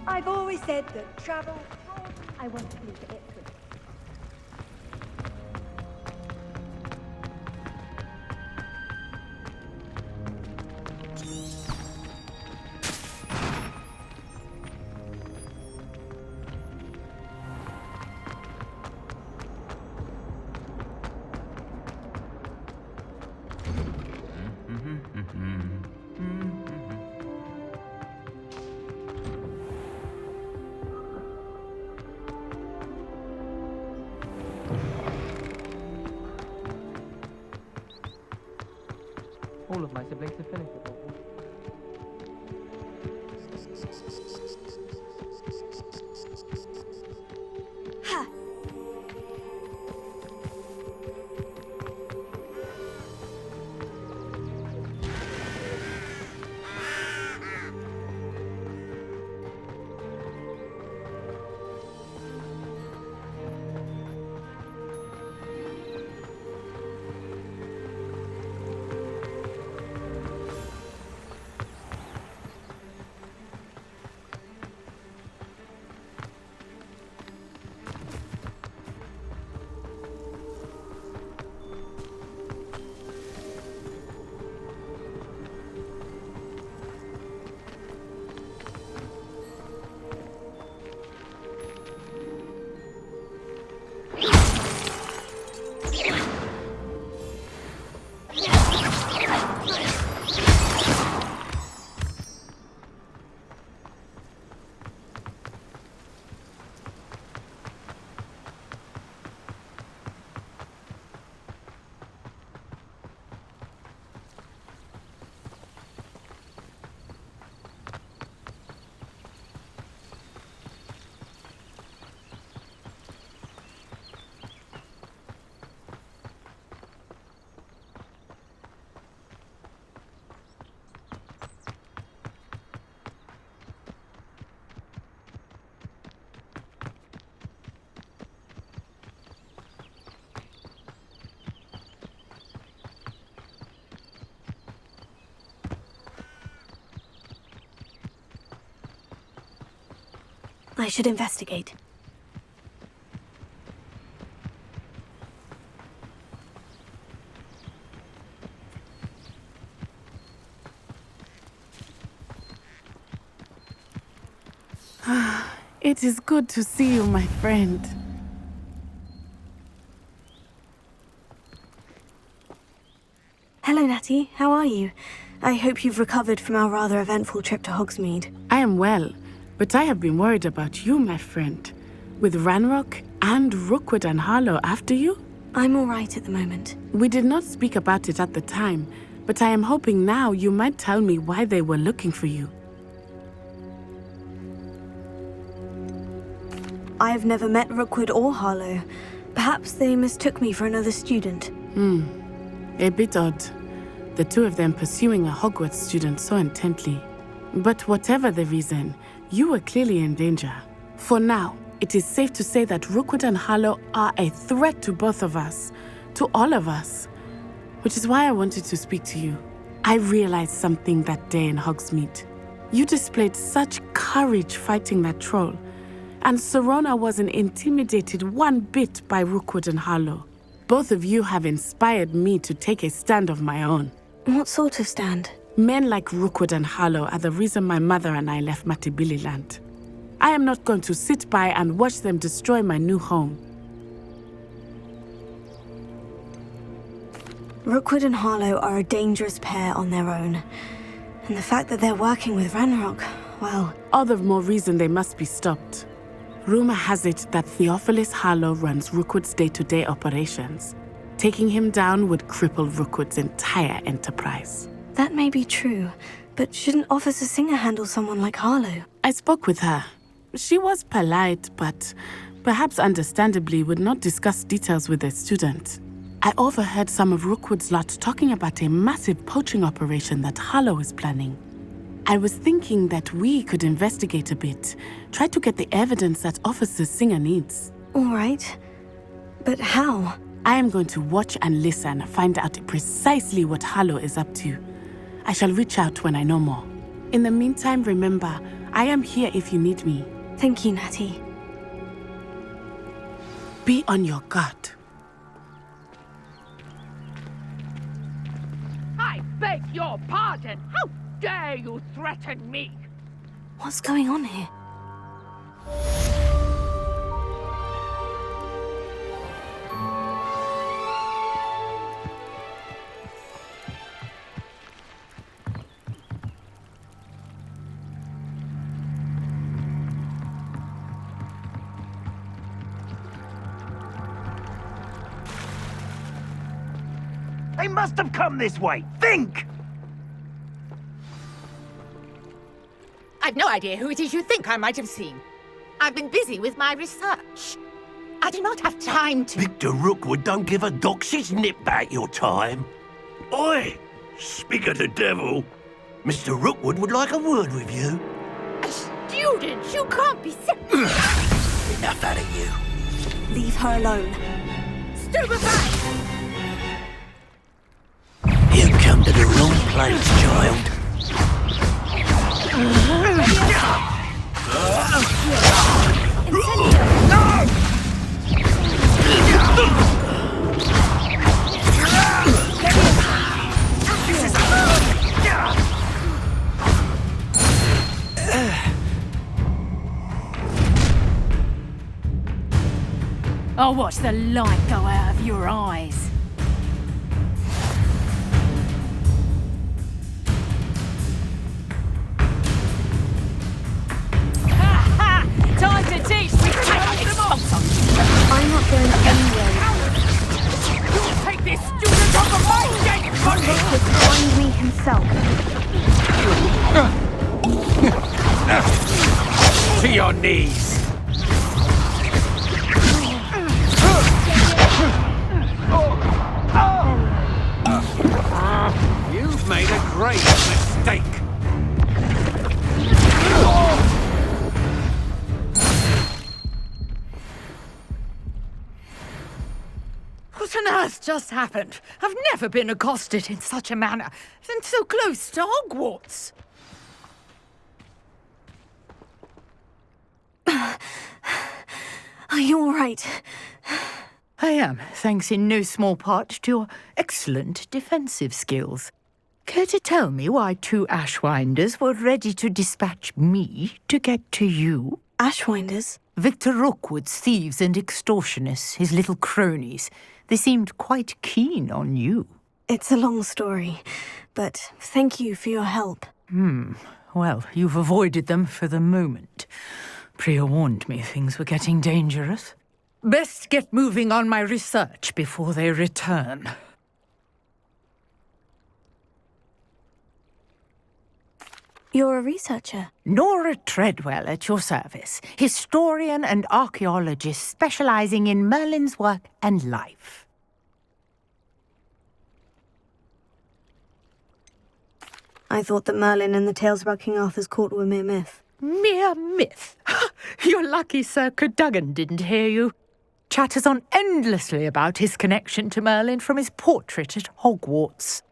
I've always said that travel... I want to be the it. All of my siblings have finished it. I should investigate. It is good to see you, my friend. Hello, Natty. How are you? I hope you've recovered from our rather eventful trip to Hogsmeade. I am well, but I have been worried about you, my friend. With Ranrock and Rookwood and Harlow after you? I'm all right at the moment. We did not speak about it at the time, but I am hoping now you might tell me why they were looking for you. I've never met Rookwood or Harlow. Perhaps they mistook me for another student. A bit odd. The two of them pursuing a Hogwarts student so intently. But whatever the reason, you were clearly in danger. For now, it is safe to say that Rookwood and Harlow are a threat to both of us, to all of us. Which is why I wanted to speak to you. I realized something that day in Hogsmeade. You displayed such courage fighting that troll, and Serona wasn't intimidated one bit by Rookwood and Harlow. Both of you have inspired me to take a stand of my own. What sort of stand? Men like Rookwood and Harlow are the reason my mother and I left Matabeleland. I am not going to sit by and watch them destroy my new home. Rookwood and Harlow are a dangerous pair on their own. And the fact that they're working with Ranrock, well... All the more reason they must be stopped. Rumor has it that Theophilus Harlow runs Rookwood's day-to-day operations. Taking him down would cripple Rookwood's entire enterprise. That may be true, but shouldn't Officer Singer handle someone like Harlow? I spoke with her. She was polite, but perhaps understandably would not discuss details with a student. I overheard some of Rookwood's lot talking about a massive poaching operation that Harlow is planning. I was thinking that we could investigate a bit. Try to get the evidence that Officer Singer needs. All right. But how? I am going to watch and listen, find out precisely what Harlow is up to. I shall reach out when I know more. In the meantime, remember, I am here if you need me. Thank you, Natty. Be on your guard. I beg your pardon. How dare you threaten me? What's going on here? They must have come this way. Think! I've no idea who it is you think I might have seen. I've been busy with my research. I do not have time to... Victor Rookwood don't give a doxy's nip back your time. Oi! Speak of the devil. Mr. Rookwood would like a word with you. A student? You can't be... Enough out of you. Leave her alone. Stupefy! You come to the wrong place, child. I'll watch the light go out of your eyes. Time to teach me to I'm not going anywhere. You'll take this student off of my gate! Rookwood would find me himself. To your knees. You've made a great mistake. What on earth just happened? I've never been accosted in such a manner, and so close to Hogwarts. Are you all right? I am, thanks in no small part to your excellent defensive skills. Care to tell me why two Ashwinders were ready to dispatch me to get to you? Ashwinders? Victor Rookwood's thieves and extortionists, his little cronies. They seemed quite keen on you. It's a long story, but thank you for your help. Well, you've avoided them for the moment. Priya warned me things were getting dangerous. Best get moving on my research before they return. You're a researcher? Nora Treadwell at your service, historian and archaeologist specializing in Merlin's work and life. I thought that Merlin and the tales about King Arthur's court were mere myth. Mere myth? You're lucky Sir Cadogan didn't hear you. Chatters on endlessly about his connection to Merlin from his portrait at Hogwarts.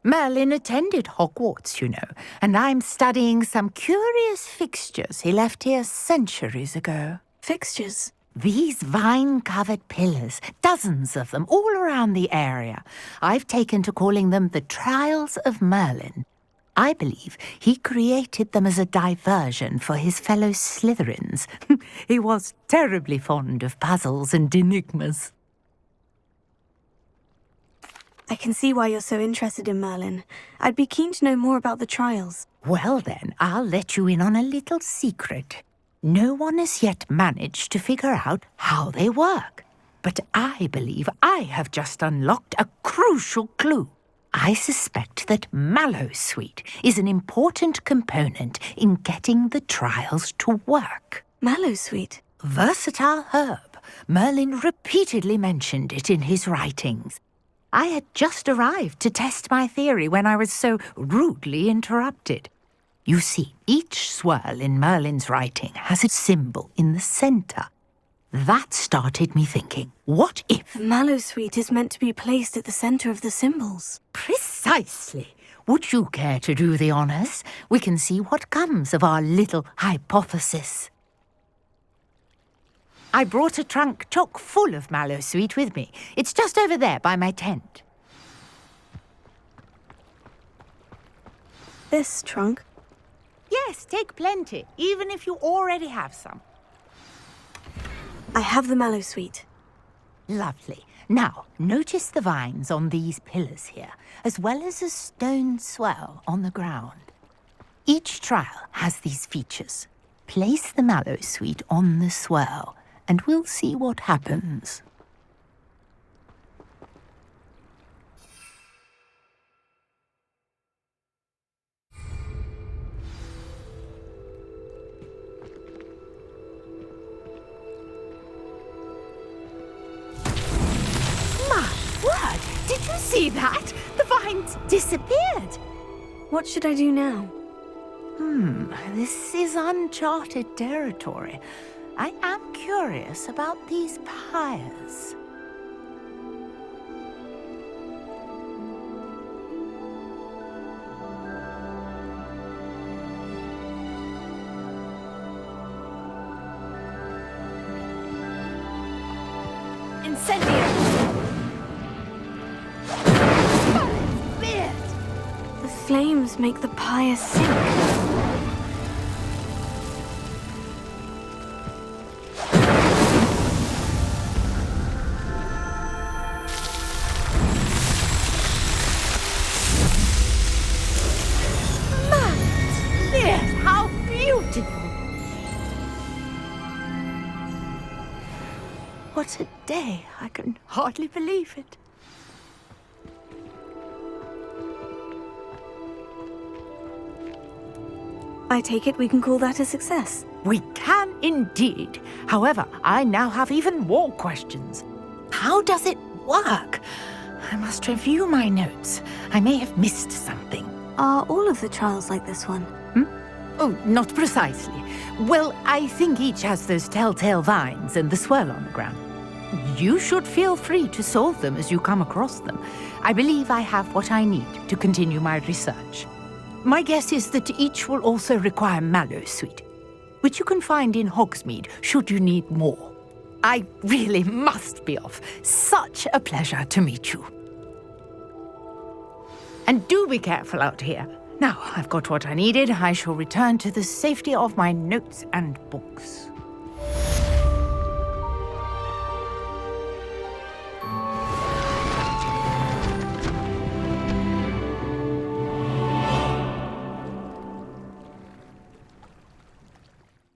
Merlin attended Hogwarts, you know, and I'm studying some curious fixtures he left here centuries ago. Fixtures? These vine-covered pillars, dozens of them, all around the area. I've taken to calling them the Trials of Merlin. I believe he created them as a diversion for his fellow Slytherins. He was terribly fond of puzzles and enigmas. I can see why you're so interested in Merlin. I'd be keen to know more about the trials. Well then, I'll let you in on a little secret. No one has yet managed to figure out how they work. But I believe I have just unlocked a crucial clue. I suspect that mallowsweet is an important component in getting the trials to work. Mallowsweet? Versatile herb. Merlin repeatedly mentioned it in his writings. I had just arrived to test my theory when I was so rudely interrupted. You see, each swirl in Merlin's writing has a symbol in the center. That started me thinking, what if... The mallowsweet is meant to be placed at the center of the symbols. Precisely. Would you care to do the honors? We can see what comes of our little hypothesis. I brought a trunk chock full of mallowsweet with me. It's just over there by my tent. This trunk? Yes, take plenty, even if you already have some. I have the mallowsweet. Lovely. Now, notice the vines on these pillars here, as well as a stone swell on the ground. Each trial has these features. Place the mallowsweet on the swell, and we'll see what happens. Word! Did you see that? The vines disappeared. What should I do now? This is uncharted territory. I am curious about these pyres. Incendio! The flames make the pyre sink. Yes, how beautiful! What a day! I can hardly believe it. I take it we can call that a success. We can indeed. However, I now have even more questions. How does it work? I must review my notes. I may have missed something. Are all of the trials like this one? Oh, not precisely. Well, I think each has those telltale vines and the swirl on the ground. You should feel free to solve them as you come across them. I believe I have what I need to continue my research. My guess is that each will also require mallowsweet, which you can find in Hogsmeade should you need more. I really must be off. Such a pleasure to meet you. And do be careful out here. Now, I've got what I needed. I shall return to the safety of my notes and books.